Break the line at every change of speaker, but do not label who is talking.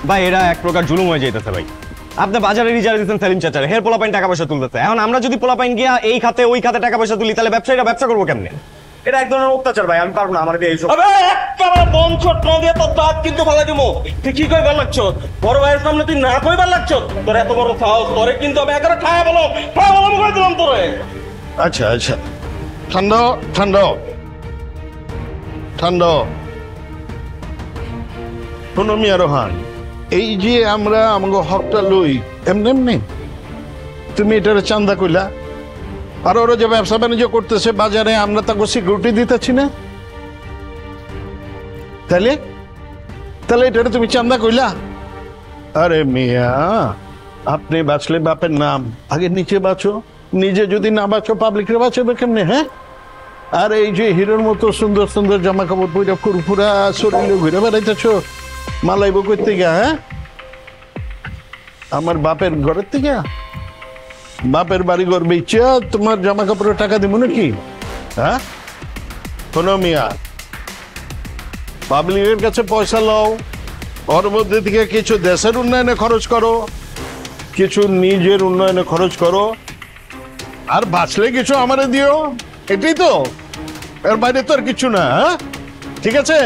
ভাই এরা এক প্রকার জুলুম হয়ে যাইতেছে ভাই। আপনি বাজারে রিজার্ভ দিচ্ছেন সেলিম চাচার, হের পোলাপাইন টাকা পয়সা তুলতেছে। এখন আমরা যদি পোলাপাইন গিয়া এই খাতে ওই খাতে টাকা পয়সা তুলি, তাহলে ব্যবসায়ীরা ব্যবসা করবো কেমনে? এটা এক ধরনের অত্যাচার ভাই, আমি পারবো না আমার দিয়ে এইসব।
একেবারে মন ছোট না দিয়ে তোর দাঁত কিন্তু ফেলে দিব। তুই কি কইবার লাগছ? বড় ভাইয়ের সামনে তুই না কইবার লাগছ? তোর এত বড় সাহস, তোরে কিন্তু আমি একেবারে ঠায়া বলো করে দিলাম তোরে।
আচ্ছা আচ্ছা, ঠান্ডা ঠান্ডা ঠান্ডা। শোনো মিয়া রোহান, এই যে আমরা আমাকে হকটা লই এমনি এমনি তুমি এটার চান্দা কইলা, আর ওরা যে ব্যবসা বাণিজ্য করতেছে বাজারে আমরা তাকে সিকিউরিটি দিতেছি না, তাহলে তাহলে এটা তুমি চান্দা কইলা? আরে মিয়া, আপনি বাঁচলে বাপের নাম, আগে নিচে বাঁচো। নিজে যদি না বাঁচো পাবলিকরে বাঁচবে কেমনে? হ্যাঁ, আর এই যে হিরোর মতো সুন্দর সুন্দর জামা কাপড় পরে ফুরফুরা শরীরে ঘুরে বেড়াইতেছো, মালাইব কই থেকে? হ্যাঁ, আমার বাপের ঘরের থেকে? বাপের বাড়ি ঘর বেচে তোমার জামা কাপড়ের টাকা দিব নাকি? হ্যাঁ, শোনো মিয়া, পাবলিকের কাছে পয়সা লও, ওর মধ্যে থেকে কিছু দেশের উন্নয়নে খরচ করো, কিছু নিজের উন্নয়নে খরচ করো, আর বাঁচলে কিছু আমারে দিও। এটাই তো, এর বাইরে তো আর কিছু না। হ্যাঁ, ঠিক আছে।